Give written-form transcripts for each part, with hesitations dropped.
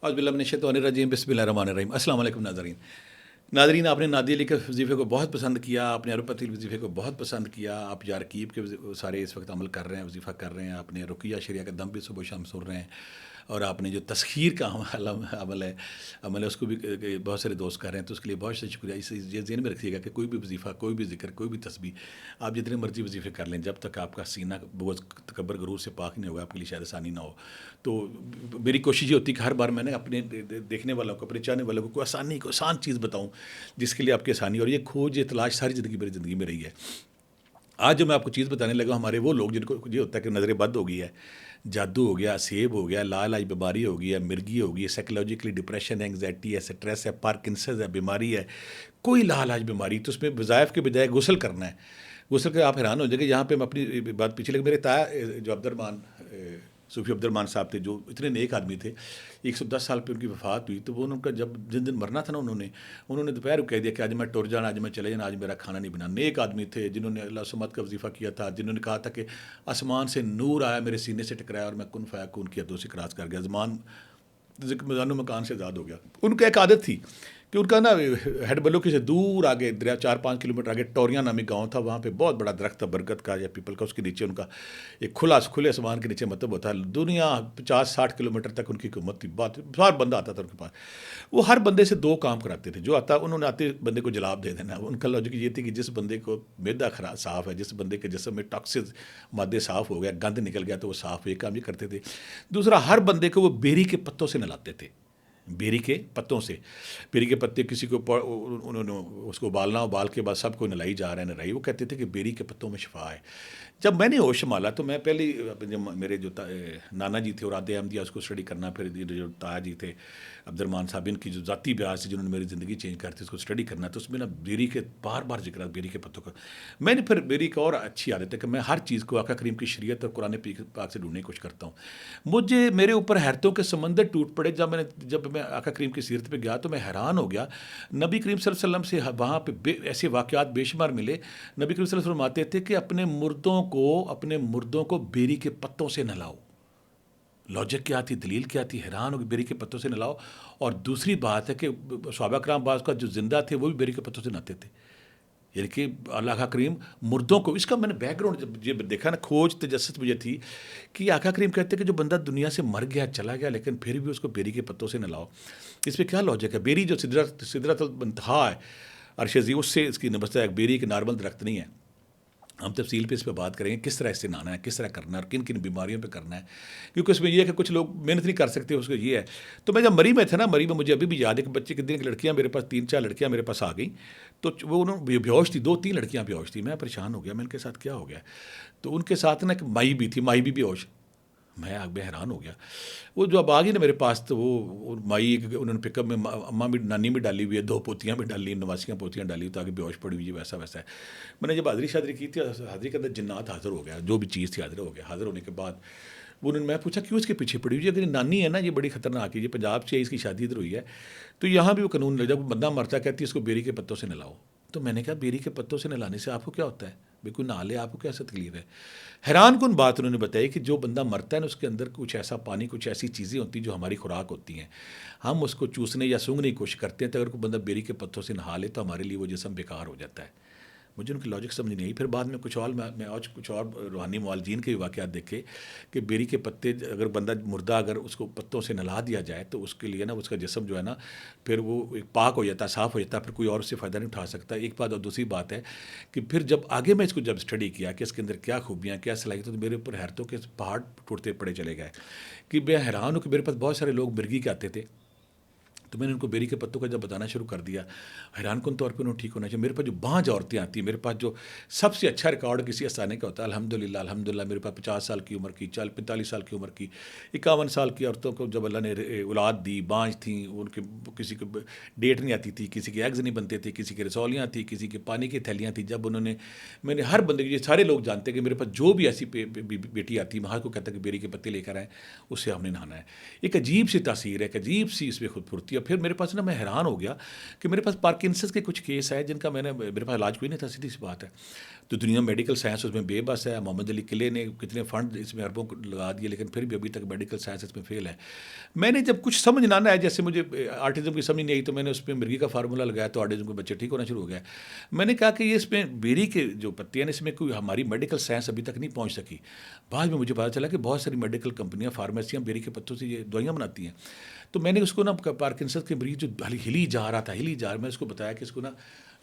اعوذ باللہ من الشیطان الرجیم، بسم اللہ الرحمن الرحیم۔ السلام علیکم ناظرین، آپ نے نادی علی کے وظیفے کو بہت پسند کیا، آپ نے ارب وظیفے کو بہت پسند کیا، آپ یا رکیب کے سارے اس وقت عمل کر رہے ہیں، وظیفہ کر رہے ہیں، آپ نے رقیہ شریعہ کا دم بھی صبح و شام سن رہے ہیں، اور آپ نے جو تسخیر کا عمل ہے اس کو بھی بہت سارے دوست کر رہے ہیں، تو اس کے لیے بہت سے شکریہ۔ اس یہ ذہن میں رکھیے گا کہ کوئی بھی وظیفہ، کوئی بھی ذکر، کوئی بھی تسبیح آپ جتنے مرضی وظیفے کر لیں، جب تک آپ کا سینہ بغض تکبر غرور سے پاک نہیں ہوگا، آپ کے لیے شاید آسانی نہ ہو۔ تو میری کوشش یہ ہوتی ہے کہ ہر بار میں نے اپنے دیکھنے والوں کو، اپنے چاہنے والوں کو کوئی آسان چیز بتاؤں جس کے لیے آپ کی آسانی، اور یہ کھوج، یہ تلاش ساری زندگی میری زندگی میں رہی ہے۔ آج جو میں آپ کو چیز بتانے لگا، ہمارے وہ لوگ جن کو یہ ہوتا ہے کہ نظر بد ہو گئی ہے، جادو ہو گیا، سیب ہو گیا، لا علاج بیماری ہو گئی ہے، مرگی ہو گئی ہے، سائیکولوجیکلی ڈپریشن ہے، انگزائٹی ہے، سٹریس ہے، پارکنسنز ہے، بیماری ہے، کوئی لا علاج بیماری، تو اس میں وظائف کے بجائے غسل کرنا ہے۔ غسل کے آپ حیران ہو جائیں گے، یہاں پہ میں اپنی بات پیچھے لگے، میرے تایا جو عبد الرحمان صوفی عبد الرحمان صاحب تھے، جو اتنے نیک آدمی تھے، 110 سال پہ ان کی وفات ہوئی، تو وہ ان کا جب جن دن مرنا تھا نا، انہوں نے دوپہر کو کہہ دیا کہ آج میں ٹر جانا، آج میں چلے جانا، آج میرا کھانا نہیں بنا۔ نیک آدمی تھے جنہوں نے اللہ سمت کا وظیفہ کیا تھا، جنہوں نے کہا تھا کہ آسمان سے نور آیا، میرے سینے سے ٹکرایا، اور میں کن فیکون کی حدوں سے کراس کر گیا، زمان میدان و مکان سے آزاد ہو گیا۔ ان کی ایک عادت تھی کہ ان کا نا ہیڈ بلوکی سے دور آگے دریا 4-5 کلومیٹر آگے ٹوریاں نامی گاؤں تھا، وہاں پہ بہت بڑا درخت تھا برگد کا یا پیپل کا، اس کے نیچے ان کا ایک کھلے آسمان کے نیچے مطلب ہوتا ہے، دنیا 50-60 کلومیٹر تک ان کی حکومت تھی، بات ہر بندہ آتا تھا ان کے پاس۔ وہ ہر بندے سے 2 کام کراتے تھے، جو آتا انہوں نے آتے بندے کو جلاب دے دینا۔ ان کا لاجک یہ تھی کہ جس بندے کو معدہ صاف ہے، جس بندے کے جسم میں ٹاکسز مادے صاف ہو گیا، گند نکل گیا، تو وہ صاف، یہ کام یہ کرتے تھے۔ دوسرا، ہر بندے کو وہ بیری کے پتوں سے نہلاتے تھے، بیری کے پتوں سے۔ بیری کے پتے کسی کو انہوں نے اس کو ابالنا، ابال کے بعد سب کو نلائی جا رہا ہے، نلائی، وہ کہتے تھے کہ بیری کے پتوں میں شفا ہے۔ جب میں نے ہوش سنبھالا تو میں پہلے میرے جو نانا جی تھے اور آدھے احمدیہ اس کو اسٹڈی کرنا، پھر جو تایا جی تھے عبد الرحمان صاحب، ان کی جو ذاتی بیاس سے جنہوں نے میری زندگی چینج کرتی اس کو اسٹڈی کرنا، تو اس میں نا بیری کے بار بار ذکر ہے، بیری کے پتوں کا۔ میں نے پھر بیری کا اور اچھی عادت ہے کہ میں ہر چیز کو آقا کریم کی شریعت اور قرآن پاک سے ڈھونڈنے کی کوشش کرتا ہوں۔ میرے اوپر حیرتوں کے سمندر ٹوٹ پڑے جب میں آقا کریم کی سیرت پہ گیا، تو میں حیران ہو گیا۔ نبی کریم صلی اللہ علیہ وسلم سے وہاں پہ ایسے واقعات بے شمار ملے۔ نبی کریم صلی اللہ علیہ وسلم آتے تھے کہ اپنے مردوں کو بیری کے پتوں سے نہلاؤ۔ لاجک کیا تھی، دلیل کیا تھی، حیران ہو کہ بیری کے پتوں سے نہلاؤ۔ اور دوسری بات ہے کہ صحابہ کرام بعض کا جو زندہ تھے وہ بھی بیری کے پتوں سے نہاتے تھے، یعنی کہ اللہ کریم مردوں کو۔ اس کا میں نے بیک گراؤنڈ جب یہ دیکھا نا، کھوج تجسس مجھے تھی کہ آقا کریم کہتے ہیں کہ جو بندہ دنیا سے مر گیا، چلا گیا، لیکن پھر بھی اس کو بیری کے پتوں سے نہلاؤ۔ اس پہ کیا لاجک ہے؟ بیری جو سدرت المنتہا ہے، عرش عظیم، اس سے اس کی نبست ہے، بیری کے نارمل درخت نہیں ہے۔ ہم تفصیل پہ اس پہ بات کریں گے، کس طرح اس سے نہانا ہے، کس طرح کرنا ہے، اور کن کن بیماریوں پہ کرنا ہے، کیونکہ اس میں یہ ہے کہ کچھ لوگ محنت نہیں کر سکتے، اس کو یہ ہے۔ تو میں جب مری میں تھا نا، مری میں مجھے ابھی بھی یاد ہے کہ بچے کے دن کی لڑکیاں میرے پاس 3-4 لڑکیاں میرے پاس آ گئیں، تو وہ انہوں بیہوش تھی، 2-3 لڑکیاں بیہوش تھیں۔ میں پریشان ہو گیا، میں ان کے ساتھ کیا ہو گیا؟ تو ان کے ساتھ نا ایک مائی بھی تھی، مائی بھی بیہوش۔ میں حیران ہو گیا۔ وہ جو اب آ گئی نا میرے پاس، تو وہ مائی انہوں نے پک اپ میں اماں بھی، نانی بھی ڈالی ہوئی ہے، 2 پوتیاں بھی ڈالی، نواسیاں پوتیاں ڈالی، تو آگے بیہوش پڑی ہوئی ہے، ویسا ہے۔ میں نے جب حاضری شادری کی تھی، حاضری کے اندر جنات حاضر ہو گیا، جو بھی چیز تھی حاضر ہو گیا۔ حاضر ہونے کے بعد میں پوچھا کیوں اس کے پیچھے پڑی ہوئی ہے؟ اگر یہ نانی ہے نا، یہ بڑی خطرناک ہے، یہ پنجاب سے اس کی شادی ادھر ہوئی ہے، تو یہاں بھی وہ قانون لگ جب بندہ مرتا کہتی ہے اس کو بیری کے پتوں سے نہلاؤ۔ تو میں نے کہا بیری کے پتوں سے نہلانے سے آپ کو کیا ہوتا ہے؟ بالکل نہ لے، آپ کو کیسا تکلیف ہے؟ حیران کن بات انہوں نے بتائی کہ جو بندہ مرتا ہے نا، اس کے اندر کچھ ایسا پانی، کچھ ایسی چیزیں ہوتی ہیں جو ہماری خوراک ہوتی ہیں، ہم اس کو چوسنے یا سونگنے کی کوشش کرتے ہیں، تو اگر کوئی بندہ بیری کے پتوں سے نہا لے تو ہمارے لیے وہ جسم بیکار ہو جاتا ہے۔ مجھے ان کی لاجک سمجھ نہیں آئی۔ پھر بعد میں میں آج کچھ اور روحانی معالجین کے واقعات دیکھے کہ بیری کے پتے، اگر بندہ مردہ اگر اس کو پتوں سے نہلا دیا جائے تو اس کے لیے نا اس کا جسم جو ہے نا پھر وہ ایک پاک ہو جاتا ہے، صاف ہو جاتا ہے، پھر کوئی اور اس سے فائدہ نہیں اٹھا سکتا، ایک بات۔ اور دوسری بات ہے کہ پھر جب آگے میں اس کو جب اسٹڈی کیا کہ اس کے اندر کیا خوبیاں، کیا صلاحیت، تو میرے اوپر حیرتوں کے پہاڑ ٹوٹتے پڑے چلے گئے کہ میں حیران ہوں کہ میرے پاس بہت سارے لوگ مرگی کے آتے تھے، تو میں نے ان کو بیری کے پتوں کا جب بتانا شروع کر دیا، حیران کن طور پہ انہوں ٹھیک ہونا چاہیے۔ میرے پاس جو بانجھ عورتیں آتی ہیں، میرے پاس جو سب سے اچھا ریکارڈ کسی استانے کا ہوتا ہے، الحمدللہ میرے پاس 50 سال کی عمر کی، 45 سال کی عمر کی، 51 سال کی عورتوں کو جب اللہ نے اولاد دی، بانجھ تھیں، ان کے کسی کو ڈیٹ نہیں آتی تھی، کسی کے ایگز نہیں بنتے تھے، کسی کے رسولیاں تھیں، کسی کے پانی کی تھیلیاں تھیں، جب میں نے ہر بندے یہ سارے لوگ جانتے ہیں کہ میرے پاس جو بھی ایسی بیٹی آتی ہے، ہر کو کہتا ہے کہ بیری کے پتے لے کر آئیں، اس سے ہم نے نہانا ہے۔ ایک عجیب سی تاثیر ہے، ایک عجیب سی اس میں خود پھرتی ہے۔ کیا. پھر میرے پاس نا میں حیران ہو گیا کہ میرے پاس پارکنسنس کے کچھ کیس ہے جن کا میرے پاس علاج کوئی نہیں تھا. سیدھی سی بات ہے. تو دنیا میڈیکل سائنس اس میں بے بس ہے. محمد علی قلعے نے کتنے فنڈ اس میں اربوں کو لگا دیے, لیکن پھر بھی ابھی تک میڈیکل سائنس اس میں فیل ہے. میں نے جب کچھ سمجھ نہ آیا, جیسے مجھے آرٹزم کی سمجھ نہیں آئی, تو میں نے اس پہ مرغی کا فارمولہ لگایا, تو آرٹزم کے بچے ٹھیک ہونا شروع ہو گیا. میں نے کہا کہ یہ اس میں بیری کے جو پتے ہیں اس میں کوئی ہماری میڈیکل سائنس ابھی تک نہیں پہنچ سکی. بعد میں مجھے پتا چلا کہ بہت ساری میڈیکل کمپنیاں, فارمیسیاں بیری کے پتوں سے یہ دوائیاں بناتی ہیں. تو میں نے اس کو نا پارکنسنس کے مریض جو ہلی جا رہا تھا, میں اس کو بتایا کہ اس کو نا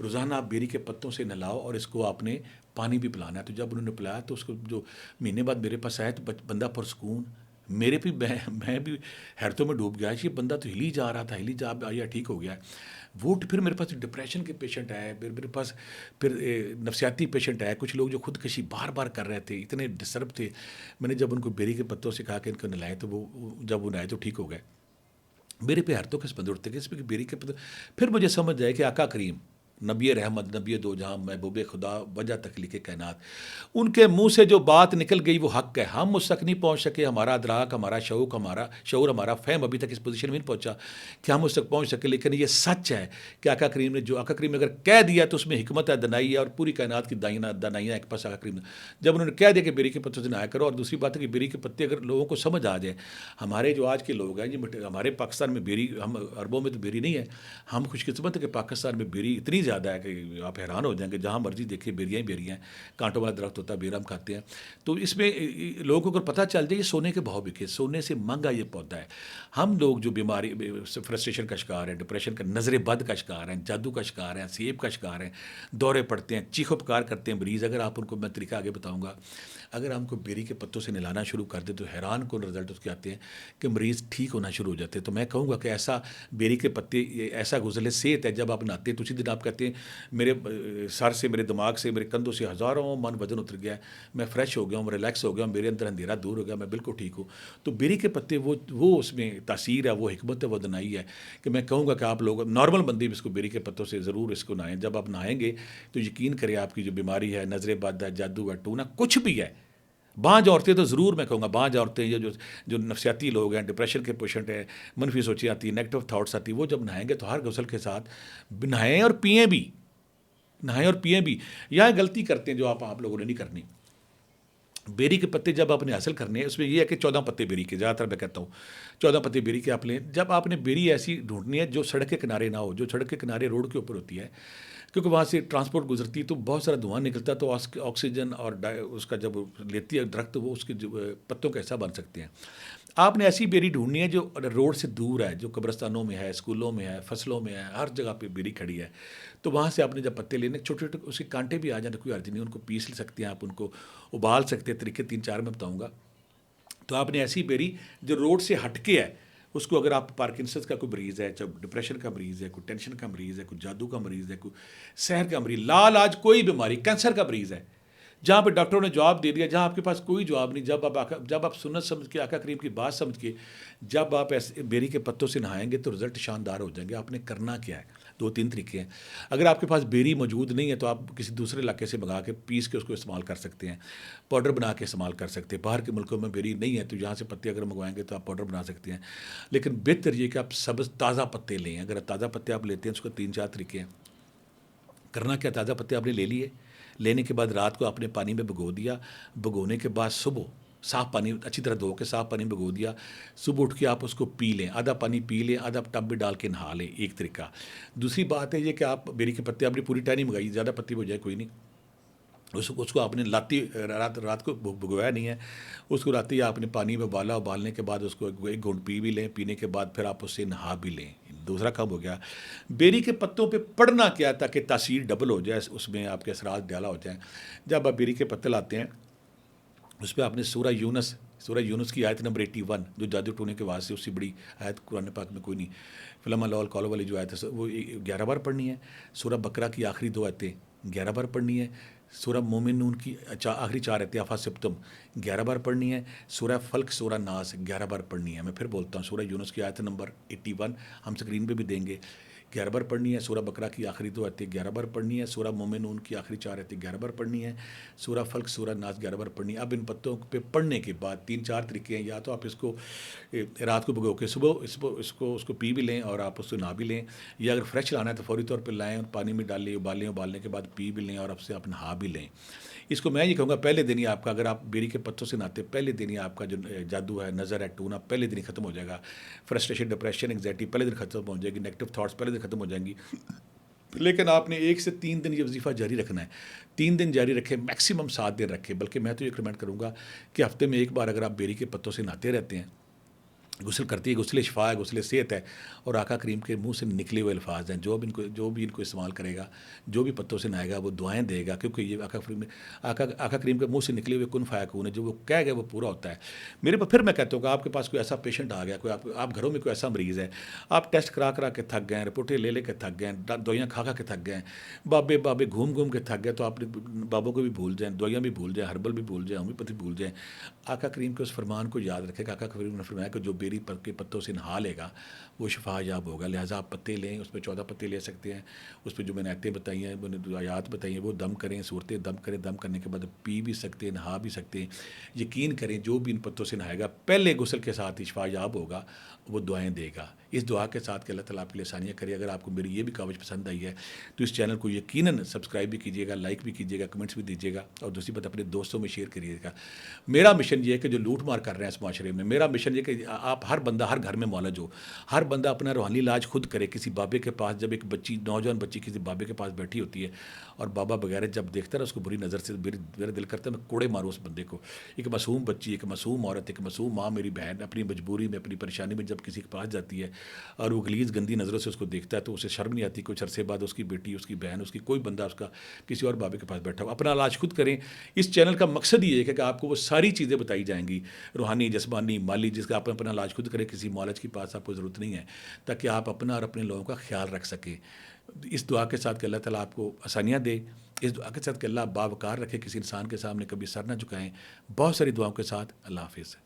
روزانہ آپ بیری کے پتوں سے نلاؤ اور اس کو آپ نے پانی بھی پلانا ہے. تو جب انہوں نے پلایا تو اس کو جو مہینے بعد میرے پاس آیا, تو بندہ پرسکون, میرے بھی میں بھی حیرتوں میں ڈوب گیا. یہ بندہ تو ہلی جا رہا تھا, ہلی جا آیا, ٹھیک ہو گیا. وہ پھر میرے پاس ڈپریشن کے پیشنٹ آئے, پھر میرے پاس پھر نفسیاتی پیشنٹ آئے, کچھ لوگ جو خودکشی بار بار کر رہے تھے, اتنے ڈسٹرب تھے. میں نے جب ان کو بیری کے پتوں سے کہا کہ ان کو نلائے, تو وہ جب وہ نلائے تو ٹھیک ہو گئے. میرے پہ حیرتوں کے سبند اٹھتے کہ اس پہ بیری کے پتوں. پھر مجھے سمجھ آئے کہ آقا کریم, نبی رحمت, نبی دو جہاں, محبوب خدا, وجہ تخلیق کائنات, ان کے منہ سے جو بات نکل گئی وہ حق ہے. ہم اس تک نہیں پہنچ سکے, ہمارا ادراک, ہمارا شعور, ہمارا فہم ابھی تک اس پوزیشن میں نہیں پہنچا کہ ہم اس تک پہنچ سکے. لیکن یہ سچ ہے کہ آقا کریم نے جو, آقا کریم نے اگر کہہ دیا تو اس میں حکمت ہے, دنائی ہے, اور پوری کائنات کی دانائیاں ایک پاس آقا کریم نے جب انہوں نے کہہ دیا کہ بیری کے پتوں سے نہایا کرو. اور دوسری بات ہے کہ بیری کے پتے اگر لوگوں کو سمجھ آ جائے, ہمارے جو آج کے لوگ ہیں, یہ ہمارے پاکستان میں بیری, ہم عربوں میں تو بیری نہیں ہے, ہم خوش قسمت ہے کہ پاکستان میں بیری اتنی زیادہ ہے کہ آپ حیران ہو جائیں گے. جہاں مرضی دیکھیں بیریاں ہی بیریاں ہیں, کانٹوں والا درخت ہوتا ہے, بیرا ہم کھاتے ہیں. تو اس میں لوگوں کو پتہ چل جائے یہ سونے کے بھاؤ بکے, سونے سے مہنگا یہ پودا ہے. ہم لوگ جو بیماری, فرسٹریشن کا شکار ہیں, ڈپریشن کا, نظر بد کا شکار ہیں, جادو کا شکار ہیں, سیب کا شکار ہیں, دورے پڑتے ہیں, چیخ و پکار کرتے ہیں مریض. اگر آپ ان کو, میں طریقہ آگے بتاؤں گا, اگر ہم کو بیری کے پتوں سے نلانا شروع کر دیں تو حیران کن رزلٹ اس کے آتے ہیں کہ مریض ٹھیک ہونا شروع ہو جاتے ہیں. تو میں کہوں گا کہ ایسا بیری کے پتے, ایسا غسل صحت ہے, جب آپ نہاتے ہیں تو اسی دن آپ کہتے ہیں میرے سر سے, میرے دماغ سے, میرے کندھوں سے ہزاروں من وزن اتر گیا ہے, میں فریش ہو گیا ہوں, ریلیکس ہو گیا ہوں, میرے اندر اندھیرا دور ہو گیا, میں بالکل ٹھیک ہوں. تو بیری کے پتے وہ اس میں تاثیر ہے, وہ حکمت ہے, وہ دنائی ہے کہ میں کہوں گا کہ آپ لوگ نارمل بندے بھی اس کو بیری کے پتوں سے ضرور اس کو نہائیں. جب آپ نہائیں گے تو یقین کریں آپ کی جو بیماری ہے, نظر بد ہے, جادو ہے, ٹونا, کچھ بھی ہے, بانجھ عورتیں تو ضرور, میں کہوں گا بانجھ عورتیں, یہ جو نفسیاتی لوگ ہیں, ڈپریشن کے پیشنٹ ہیں, منفی سوچیں آتی ہیں, نیگیٹو تھاٹس آتی ہیں, وہ جب نہائیں گے تو ہر غسل کے ساتھ نہائیں اور پئیں بھی, نہائیں اور پئیں بھی. یہاں غلطی کرتے ہیں جو آپ لوگوں نے نہیں کرنی. بیری کے پتے جب آپ نے حاصل کرنے ہیں, اس میں یہ ہے کہ 14 پتے بیری کے, زیادہ تر میں کہتا ہوں 14 پتے بیری کے آپ لیں. جب آپ نے بیری ایسی ڈھونڈنی ہے جو سڑک کے کنارے نہ ہو, جو سڑک کے کنارے روڈ کے اوپر ہوتی ہے, کیونکہ وہاں سے ٹرانسپورٹ گزرتی ہے تو بہت سارا دھواں نکلتا ہے, تو آکسیجن اور اس کا جب لیتی ہے درخت, وہ اس کے پتوں کا حصہ بن سکتے ہیں. آپ نے ایسی بیری ڈھونڈنی ہے جو روڈ سے دور ہے, جو قبرستانوں میں ہے, اسکولوں میں ہے, فصلوں میں ہے, ہر جگہ پہ بیری کھڑی ہے. تو وہاں سے آپ نے جب پتے لینے, چھوٹے چھوٹے اس کے کانٹے بھی آ جائیں تو کوئی حرج نہیں, ان کو پیس سکتے ہیں آپ, ان کو ابال سکتے ہیں. طریقے 3-4 میں بتاؤں گا. تو آپ نے ایسی بیری جو روڈ سے ہٹ کے ہے, اس کو اگر آپ پارکنسنس کا کوئی مریض ہے, چاہے ڈپریشن کا مریض ہے, کوئی ٹینشن کا مریض ہے, کوئی جادو کا مریض ہے, کوئی سحر کا مریض, لا علاج کوئی بیماری, کینسر کا مریض ہے, جہاں پہ ڈاکٹروں نے جواب دے دیا, جہاں آپ کے پاس کوئی جواب نہیں, جب آپ سنت سمجھ کے, آقا کریم کی بات سمجھ کے جب آپ ایسے بیری کے پتوں سے نہائیں گے تو رزلٹ شاندار ہو جائیں گے. آپ نے کرنا کیا ہے, 2-3 طریقے ہیں. اگر آپ کے پاس بیری موجود نہیں ہے تو آپ کسی دوسرے علاقے سے منگا کے پیس کے اس کو استعمال کر سکتے ہیں, پاؤڈر بنا کے استعمال کر سکتے ہیں. باہر کے ملکوں میں بیری نہیں ہے تو یہاں سے پتے اگر منگوائیں گے تو آپ پاؤڈر بنا سکتے ہیں. لیکن بہتر یہ کہ آپ سبز تازہ پتے لیں. اگر تازہ پتے آپ لیتے ہیں, اس کو 3-4 طریقے ہیں. کرنا کیا, تازہ پتے آپ نے لے لیے, لینے کے بعد رات کو آپ نے پانی میں بھگو دیا, بھگونے کے بعد صبح صاف پانی اچھی طرح دھو کے صاف پانی میں بھگو دیا, صبح اٹھ کے آپ اس کو پی لیں, آدھا پانی پی لیں, آدھا ٹب میں ڈال کے نہا لیں, ایک طریقہ. دوسری بات ہے یہ کہ آپ بیری کے پتے, آپ نے پوری ٹہنی منگائی, زیادہ پتی ہو جائے کوئی نہیں, اس کو آپ نے رات کو بھگویا نہیں ہے, اس کو راتی آپ نے پانی میں ابالنے کے بعد اس کو ایک گھونٹ پی بھی لیں, پینے کے بعد پھر آپ اس سے نہا بھی لیں. دوسرا کام ہو گیا. بیری کے پتوں پہ پڑھنا کیا تاکہ تاثیر ڈبل ہو جائے, اس میں آپ کے اثرات ڈالا ہو جائیں. جب آپ بیری کے پتے لاتے ہیں, اس پہ آپ نے سورہ یونس کی آیت نمبر 81 جو جادو ٹونے کے واسطے, اس سے بڑی آیت قرآن پاک میں کوئی نہیں. فلم اللہ کالو والی جو آیت ہے وہ 11 بار پڑھنی ہے. سورہ بقرہ کی آخری 2 آیتیں 11 بار پڑھنی ہے. سورہ مومنون کی آخری 4 آیتیں آفا سبتم 11 بار پڑھنی ہے. سورہ فلق, سورہ ناس 11 بار پڑھنی ہے. میں پھر بولتا ہوں, سورہ یونس کی آیت نمبر 81 ہم اسکرین پہ بھی دیں گے, 11 بار پڑھنی ہے، سورہ بقرہ کی آخری 2 آیتیں 11 بار پڑھنی ہے، سورہ مومنون کی آخری 4 آیتیں 11 بار پڑھنی ہے، سورہ فلق سورہ ناس 11 بار پڑھنی ہے۔ اب ان پتوں پہ پڑھنے کے بعد 3-4 طریقے ہیں، یا تو آپ اس کو رات کو بھگو کے صبح اس کو پی بھی لیں اور آپ اس کو نہا بھی لیں، یا اگر فریش لانا ہے تو فوری طور پہ لائیں اور پانی میں ڈال لیں، ابالنے کے بعد پی بھی لیں اور اب سے آپ نہا بھی لیں۔ اس کو میں یہ کہوں گا پہلے دن ہی آپ کا، اگر آپ بیری کے پتوں سے نہاتے پہلے دن ہی آپ کا جو جادو ہے، نظر ہے، ٹونا پہلے دن ہی ختم ہو جائے گا، فرسٹریشن، ڈپریشن، انگزائٹی پہلے دن ختم ہو جائے گی، نیگیٹو تھاٹس پہلے دن ختم ہو جائیں گی۔ لیکن آپ نے 1 سے 3 دن یہ وظیفہ جاری رکھنا ہے، 3 دن جاری رکھیں، میکسیمم 7 دن رکھیں، بلکہ میں تو یہ ریکمینڈ کروں گا کہ ہفتے میں 1 بار اگر آپ بیری کے پتوں سے نہاتے رہتے ہیں، غسل کرتی ہے، غسل شفا ہے، غسل صحت ہے، اور آقا کریم کے منہ سے نکلے ہوئے الفاظ ہیں، جو بھی ان کو استعمال کرے گا، جو بھی پتوں سے نہائے گا وہ دعائیں دے گا، کیونکہ یہ آقا کریم کے منہ سے نکلے ہوئے کن فیکون ہے، جو وہ کہہ گئے وہ پورا ہوتا ہے۔ پھر میں کہتا ہوں کہ آپ کے پاس کوئی ایسا پیشنٹ آ گیا، کوئی آپ گھروں میں کوئی ایسا مریض ہے، آپ ٹیسٹ کرا کے تھک گئے ہیں، رپورٹیں لے کے تھک گئے ہیں، دوائیاں کھا کے تھک گئے ہیں، بابے گھوم کے تھک گئے، تو آپ بابوں کو بھی بھول جائیں، دوائیاں بھی بھول جائیں، ہربل بھی بھول جائیں، ہومیوپیتھی بھول جائیں، آقا کریم کے اس فرمان کو یاد رکھے گا۔ آقا کریم نے فرمایا کہ جو بیری کے پتوں سے نہا لے گا وہ شفا یاب ہوگا، لہٰذا آپ پتے لیں، اس میں 14 پتے لے سکتے ہیں، اس پہ جو میں نے آیتیں بتائی ہیں، میں نے آیات بتائی ہیں، وہ دم کریں، صورتیں دم کریں، دم کرنے کے بعد پی بھی سکتے ہیں، نہا بھی سکتے ہیں۔ یقین کریں جو بھی ان پتوں سے نہائے گا پہلے غسل کے ساتھ ہی شفا یاب ہوگا، وہ دعائیں دے گا۔ اس دعا کے ساتھ کہ اللہ تعالیٰ آپ کے لیے آسانیاں کرے۔ اگر آپ کو میری یہ بھی کاوش پسند آئی ہے تو اس چینل کو یقیناً سبسکرائب بھی کیجیے گا، لائک بھی کیجیے گا، کمنٹس بھی دیجیے گا، اور دوسری بات اپنے دوستوں میں شیئر کریے گا۔ میرا مشن یہ ہے کہ جو لوٹ مار کر رہے ہیں اس معاشرے میں، میرا مشن یہ کہ آپ ہر بندہ ہر گھر میں معالج ہو، ہر بندہ اپنا روحانی علاج خود کرے۔ کسی بابے کے پاس جب ایک نوجوان بچی کسی بابے کے پاس بیٹھی ہوتی ہے اور بابا بغیر جب دیکھتا ہے اس کو بری نظر سے، میرا دل کرتا ہے میں کوڑے ماروں اس بندے کو۔ ایک معصوم بچی، ایک معصوم عورت، ایک معصوم ماں، میری بہن اپنی مجبوری میں، اپنی پریشانی میں جب کسی کے پاس جاتی ہے اور وہ غلیظ گندی نظروں سے اس کو دیکھتا ہے تو اسے شرم نہیں آتی؟ کچھ عرصے بعد اس کی بیٹی، اس کی بہن، اس کی کوئی بندہ اس کا کسی اور بابے کے پاس بیٹھا ہو۔ اپنا علاج خود کریں۔ اس چینل کا مقصد یہ ہے کہ آپ کو وہ ساری چیزیں بتائی جائیں گی، روحانی، جسمانی، مالی، جس کا آپ اپنا علاج خود کریں، کسی معالج کے پاس آپ کو ضرورت نہیں ہے، تاکہ آپ اپنا اور اپنے لوگوں کا خیال رکھ سکیں۔ اس دعا کے ساتھ کہ اللہ تعالیٰ آپ کو آسانیاں دے، اس دعا کے ساتھ کہ اللہ باوقار رکھے، کسی انسان کے سامنے کبھی سر نہ جھکائیں۔ بہت ساری دعاؤں کے ساتھ اللہ حافظ۔